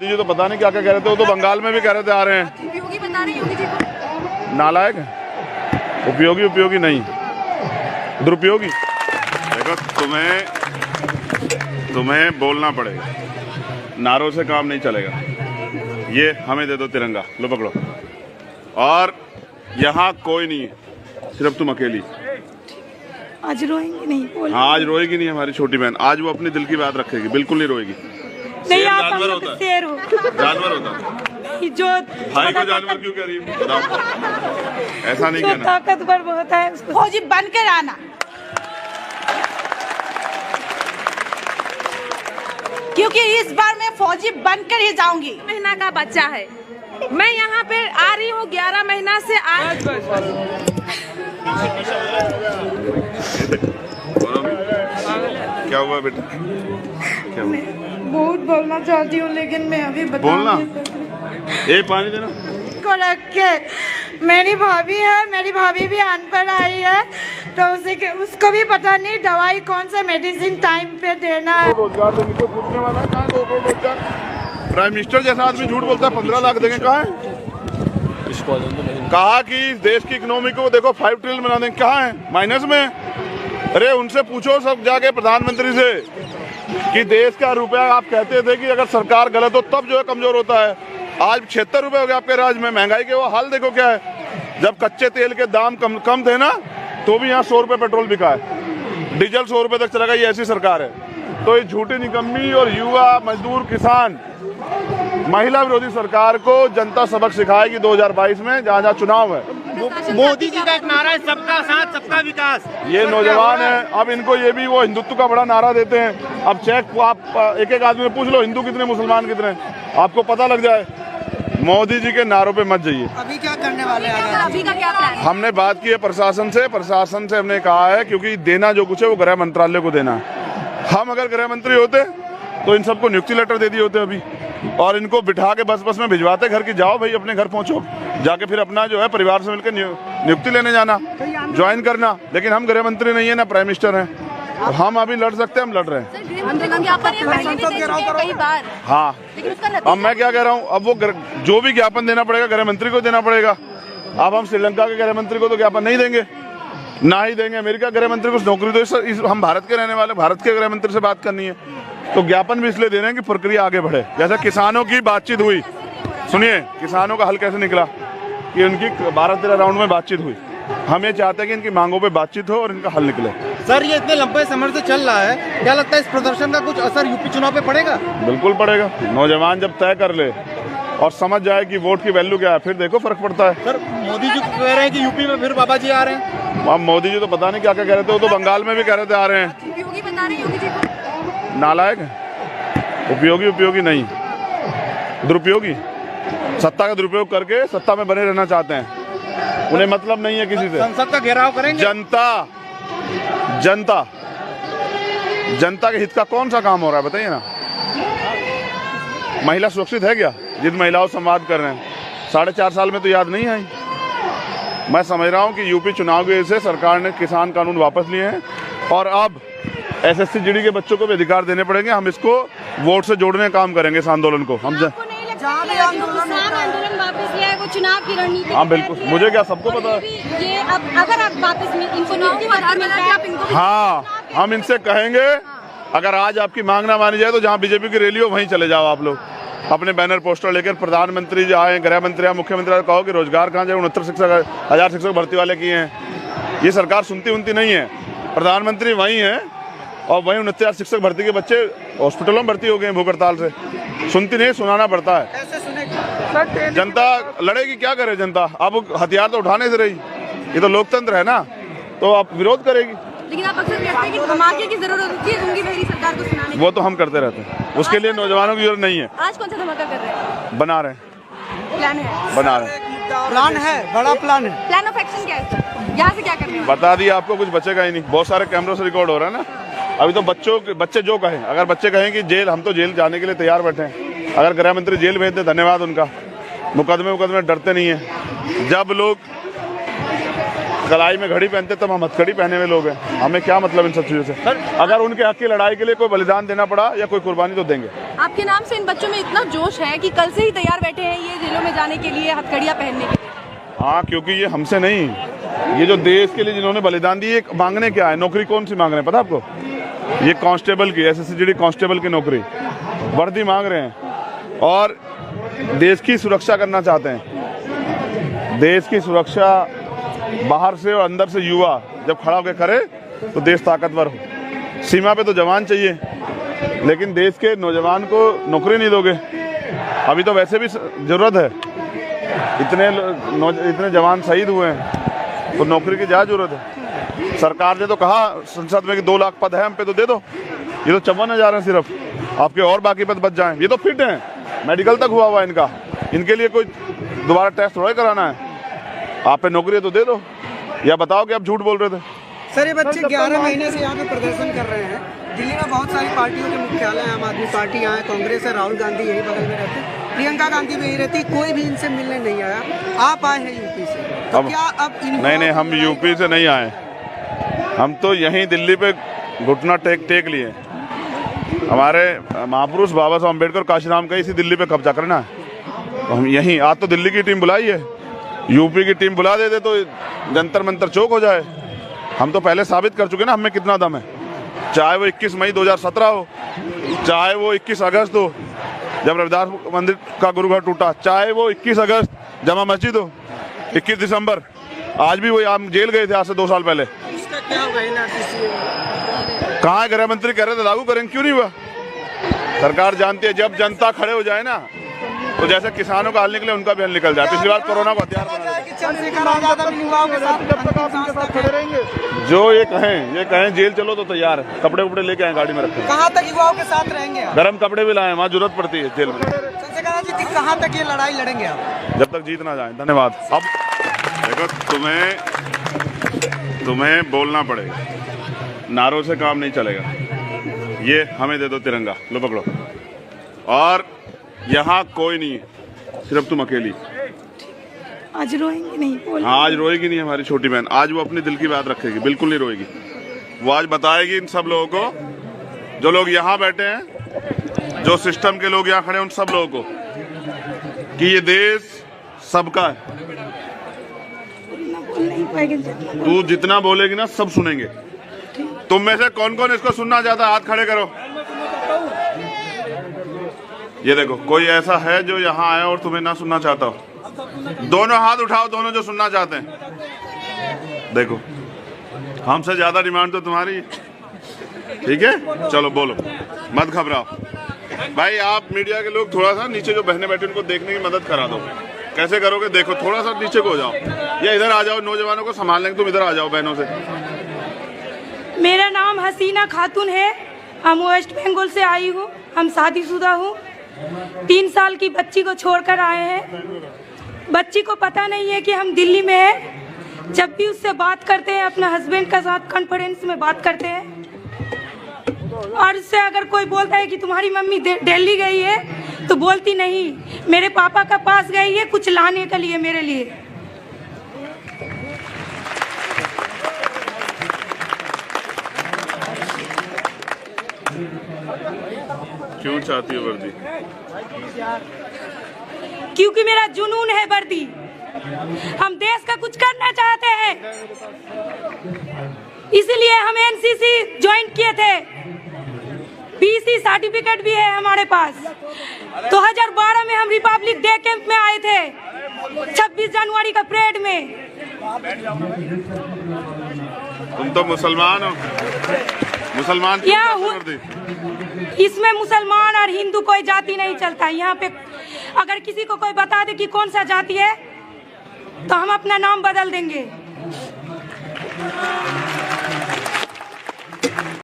जी तो पता नहीं क्या क्या कह रहे थे, वो तो बंगाल में भी कह रहे थे आ रहे हैं। उपयोगी बता रहे योगी जी को। नालायक है, उपयोगी नहीं, दुरुपयोगी। देखो तुम्हें बोलना पड़ेगा, नारों से काम नहीं चलेगा। ये हमें दे दो तिरंगा, लो पकड़ो। और यहाँ कोई नहीं है, सिर्फ तुम अकेली। आज रोएंगी नहीं? हाँ आज रोएगी नहीं हमारी छोटी बहन, आज वो अपने दिल की बात रखेगी, बिल्कुल नहीं रोएगी। नहीं, आप जानवर होता है, शेर हो। जानवर होता है। जो भाई को जानवर क्यों कह रही है बताओ? ऐसा नहीं कहना। ताकतवर होता है उसको फौजी बन कर आना, क्योंकि इस बार मैं फौजी बनकर ही जाऊंगी। महीना का बच्चा है, मैं यहाँ पे आ रही हूँ 11 महीना से। क्या हुआ बेटा? क्या हुआ? बहुत बोलना चाहती हूँ लेकिन मैं अभी बता बोलना? नहीं सकती। ये पानी देना को रख के, मेरी भाभी है, मेरी भाभी भी अनपढ़ आई है, तो उसको भी पता नहीं दवाई कौन सा मेडिसिन टाइम पे देना है। रोजगार देने को पूछने वाला है, कहाँ दो रोजगार? प्राइम मिनिस्टर जैसा आदमी झूठ बोलता है 15 लाख देंगे, कहाँ है? कहा कि देश की इकोनॉमी को देखो 5 ट्रिलियन बना देंगे, कहाँ है? माइनस में। अरे उनसे पूछो सब जाके प्रधानमंत्री से कि देश का रुपया, आप कहते थे कि अगर सरकार गलत हो तब जो है कमजोर होता है। आज 76 रुपए हो गए आपके राज्य में, महंगाई के वो हाल देखो क्या है। जब कच्चे तेल के दाम कम थे ना, तो भी यहाँ 100 रुपए पेट्रोल बिका है, डीजल 100 रुपए तक चला गया। ये ऐसी सरकार है। तो ये झूठी निकम्मी और युवा, मजदूर, किसान, महिला विरोधी सरकार को जनता सबक सिखाएगी 2022 में, जहाँ जहाँ चुनाव है। मोदी जी का एक नारा है, सबका साथ सबका विकास। ये नौजवान है, अब इनको ये भी वो हिंदुत्व का बड़ा नारा देते हैं। अब चेक आप एक आदमी से पूछ लो हिंदू कितने, मुसलमान कितने, आपको पता लग जाए। मोदी जी के नारों पे मत जाइए। अभी क्या करने वाले हैं? अभी का क्या प्लान है? हमने बात की है प्रशासन से हमने कहा है, क्योंकि देना जो कुछ है वो गृह मंत्रालय को देना है। हम अगर गृह मंत्री होते तो इन सबको नियुक्ति लेटर दे दिए होते अभी, और इनको बिठा के बस में भिजवाते घर की, जाओ भाई अपने घर पहुंचो, जाके फिर अपना जो है परिवार से मिलकर नियुक्ति लेने जाना, ज्वाइन करना। लेकिन हम गृह मंत्री नहीं है ना प्राइम मिनिस्टर हैं, हम अभी लड़ सकते हैं, हम लड़ रहे हैं। गृहमंत्री को ज्ञापन ये पहले भी दे चुके हैं कई बार। हाँ, लेकिन उसका नतीजा अब मैं क्या कह रहा हूँ, अब वो जो भी ज्ञापन देना पड़ेगा गृह मंत्री को देना पड़ेगा। अब हम श्रीलंका के गृह मंत्री को तो ज्ञापन नहीं देंगे, ना ही देंगे। अमेरिका गृह मंत्री को नौकरी तो हम भारत के रहने वाले, भारत के गृह मंत्री से बात करनी है, तो ज्ञापन भी इसलिए दे रहे हैं कि प्रक्रिया आगे बढ़े। जैसे किसानों की बातचीत हुई, सुनिए किसानों का हल कैसे निकला कि उनकी 12-13 राउंड में बातचीत हुई। हम ये चाहते हैं कि इनकी मांगों पे बातचीत हो और इनका हल निकले। सर ये इतने लंबे समय से चल रहा है, क्या लगता है इस प्रदर्शन का कुछ असर यूपी चुनाव पे पड़ेगा? बिल्कुल पड़ेगा। नौजवान जब तय कर ले और समझ जाए कि वोट की वैल्यू क्या है, फिर देखो फर्क पड़ता है। सर मोदी जी कह रहे हैं कि यूपी में फिर बाबा जी आ रहे हैं। अब मोदी जी तो पता नहीं क्या क्या कह रहे थे, वो तो बंगाल में भी कह रहे थे आ रहे हैं। उपयोगी बता रहे योगी जी को। नालायक है, उपयोगी नहीं, दुरुपयोगी। सत्ता का दुरुपयोग करके सत्ता में बने रहना चाहते हैं, उन्हें मतलब नहीं है किसी से। संसद का घेराव करेंगे। जनता के हित का कौन सा काम हो रहा है बताइए ना? महिला सुरक्षित है क्या? जिन महिलाओं से संवाद कर रहे हैं 4.5 साल में तो याद नहीं आई। मैं समझ रहा हूँ कि यूपी चुनाव की वजह से सरकार ने किसान कानून वापस लिए हैं और अब SSC GD के बच्चों को भी अधिकार देने पड़ेंगे। हम इसको वोट से जोड़ने का काम करेंगे इस आंदोलन को। हम आंदोलन वापस लिया है, वो चुनाव की रणनीति। हाँ बिल्कुल, मुझे क्या, सबको पता है। ये अब अगर आप वापस में इनको नियुक्ति पत्र मिलता है, आप इनको भी। हाँ, हम इनसे कहेंगे अगर आज आपकी मांग ना मानी जाए तो जहाँ बीजेपी की रैली हो वहीं चले जाओ आप लोग, अपने बैनर पोस्टर लेकर। प्रधानमंत्री जो आए, गृह मंत्री आए, मुख्यमंत्री कहो कि रोजगार कहाँ जाए, 69,000 शिक्षक भर्ती वाले किए हैं। ये सरकार सुनती नहीं है। प्रधानमंत्री वहीं है और वहीं 69,000 शिक्षक भर्ती के बच्चे हॉस्पिटलों में भर्ती हो गए हैं भूख हड़ताल से। सुनती नहीं, सुनाना पड़ता है। जनता लड़ेगी, क्या करे जनता? अब हथियार तो उठाने से रही, ये तो लोकतंत्र है ना, तो आप विरोध करेगी। लेकिन आप अक्सर कहते हैं कि धमाके की जरूरत होती है उनकी मेरी सरकार को सुनाने। वो तो हम करते रहते हैं, उसके लिए नौजवानों की जरूरत नहीं है। आज कौन सा धमाका कर रहे हैं? बना रहे हैं, प्लान है, प्लान है, बड़ा प्लान है। प्लान ऑफ एक्शन क्या है सर? यहाँ से क्या करने वाले? बता दिया आपको, कुछ बचेगा ही नहीं। बहुत सारे कैमरों से रिकॉर्ड हो रहा है ना। अभी तो बच्चे जो कहें, अगर बच्चे कहें कि जेल, हम तो जेल जाने के लिए तैयार बैठे हैं। अगर गृह मंत्री जेल भेज दे, धन्यवाद उनका। मुकदमे डरते नहीं है। जब लोग कलाई में घड़ी पहनते तब हम हथकड़ी पहने हुए लोग हैं। हमें क्या मतलब इन सब चीज़ों से? अगर उनके हक की लड़ाई के लिए कोई बलिदान देना पड़ा या कोई कुर्बानी तो देंगे। आपके नाम से इन बच्चों में इतना जोश है कि कल से ही तैयार बैठे हैं ये जेलों में जाने के लिए, हथकड़ियाँ पहनने के लिए। हाँ, क्योंकि ये हमसे नहीं, ये जो देश के लिए जिन्होंने बलिदान दी, ये मांगने क्या है? नौकरी कौन सी मांग रहे हैं पता आपको? ये कांस्टेबल की, SSGD कांस्टेबल की नौकरी, वर्दी मांग रहे हैं और देश की सुरक्षा करना चाहते हैं। देश की सुरक्षा बाहर से और अंदर से युवा जब खड़ा होकर करे तो देश ताकतवर हो। सीमा पे तो जवान चाहिए, लेकिन देश के नौजवान को नौकरी नहीं दोगे। अभी तो वैसे भी जरूरत है, इतने जवान शहीद हुए हैं, तो नौकरी की ज़्यादा जरूरत है। सरकार ने तो कहा संसद में कि 2 लाख पद है हम पे, तो दे दो। ये तो 54,000 हैं सिर्फ, आपके और बाकी पद बच जाएं। ये तो फिट हैं, मेडिकल तक हुआ है इनका, इनके लिए कोई दोबारा टेस्ट थोड़ा कराना है। आप पे नौकरी है तो दे दो, या बताओ कि आप झूठ बोल रहे थे। सर, ये बच्चे 11 महीने से यहाँ पे प्रदर्शन कर रहे हैं। दिल्ली में बहुत सारी पार्टियों के मुख्यालय हैं, आम आदमी पार्टी यहाँ है, कांग्रेस है, राहुल गांधी यही बगल में रहते हैं, प्रियंका गांधी भी यही रहती, कोई भी इनसे मिलने नहीं आया। आप आए हैं यूपी से, तो क्या अब नहीं, हम यूपी से नहीं आए, हम तो यहीं दिल्ली पे घुटना टेक लिए। हमारे महापुरुष बाबा साहब अम्बेडकर, काशीराम का इसी दिल्ली पे कब्जा करना है, तो हम यहीं। आज तो दिल्ली की टीम बुलाई है, यूपी की टीम बुला देते तो जंतर मंतर चौक हो जाए। हम तो पहले साबित कर चुके ना हमें कितना दम है, चाहे वो 21 मई 2017 हो, चाहे वो 21 अगस्त हो जब रविदास मंदिर का गुरुघर टूटा, चाहे वो 21 अगस्त जामा मस्जिद हो, 21 दिसंबर, आज भी वही हम जेल गए थे आज से 2 साल पहले। इसका क्या होगा? कहाँ है गृह मंत्री? कह रहे थे लागू करेंगे, क्यों नहीं हुआ? सरकार जानती है जब जनता खड़े हो जाए ना, तो जैसे किसानों का हल निकले उनका भी हल निकल जाए। पिछली बार कोरोना को हथियार बना दिया। चंद्रशेखर आजाद अपने युवाओं के साथ खड़े रहेंगे। जो ये कहें जेल चलो तो तैयार है, कपड़े उपड़े लेके आए गाड़ी में रखे। कहाँ तक युवाओं के साथ रहेंगे? गर्म कपड़े भी लाए, वहाँ जरूरत पड़ती है जेल में। चंद्रशेखर जी, कहाँ तक ये लड़ाई लड़ेंगे आप? जब तक जीत ना जाए। धन्यवाद। अब देखो, तुम्हें बोलना पड़ेगा, नारों से काम नहीं चलेगा। ये हमें दे दो तिरंगा, लो पकड़ो। और यहाँ कोई नहीं है, सिर्फ तुम अकेली। आज रोएंगे नहीं? बोल। हाँ, आज रोएगी नहीं हमारी छोटी बहन, आज वो अपने दिल की बात रखेगी, बिल्कुल नहीं रोएगी। वो आज बताएगी इन सब लोगों को, जो लोग यहाँ बैठे हैं, जो सिस्टम के लोग यहाँ खड़े हैं, उन सब लोगों को, कि ये देश सबका है। तू जितना बोलेगी ना सब सुनेंगे। तुम में से कौन कौन इसको सुनना चाहता है? हाथ खड़े करो। ये देखो, कोई ऐसा है जो यहाँ आया और तुम्हें ना सुनना चाहता हो? दोनों हाथ उठाओ, दोनों जो सुनना चाहते हैं। देखो, हमसे ज्यादा डिमांड तो तुम्हारी, ठीक है? चलो बोलो, मत घबराओ। भाई, आप मीडिया के लोग थोड़ा सा नीचे जो बहनें बैठी उनको देखने की मदद करा दो। कैसे करोगे? देखो, थोड़ा सा नीचे को हो जाओ, या इधर आ जाओ, नौजवानों को संभाल लेंगे। तुम इधर आ जाओ बहनों से। मेरा नाम हसीना खातून है, हम वेस्ट बंगाल से आई हूँ, हम शादीशुदा हूँ। 3 साल की बच्ची को छोड़कर आए हैं। बच्ची को पता नहीं है कि हम दिल्ली में हैं। जब भी उससे बात करते हैं, अपना हस्बैंड के साथ कॉन्फ्रेंस में बात करते हैं, और उससे अगर कोई बोलता है कि तुम्हारी मम्मी दिल्ली गई है, तो बोलती नहीं, मेरे पापा का पास गई है कुछ लाने के लिए मेरे लिए। क्यों चाहती हो वर्दी? क्योंकि मेरा जुनून है वर्दी। हम देश का कुछ करना चाहते हैं, इसलिए हम एनसीसी ज्वाइन किए थे। पीसी सर्टिफिकेट भी है हमारे पास। 2012 में हम रिपब्लिक डे कैंप में आए थे, 26 जनवरी का परेड में। तुम तो मुसलमान हो, मुसलमान इसमें मुसलमान और हिंदू कोई जाति नहीं चलता। यहाँ पे अगर किसी को कोई बता दे कि कौन सा जाति है, तो हम अपना नाम बदल देंगे।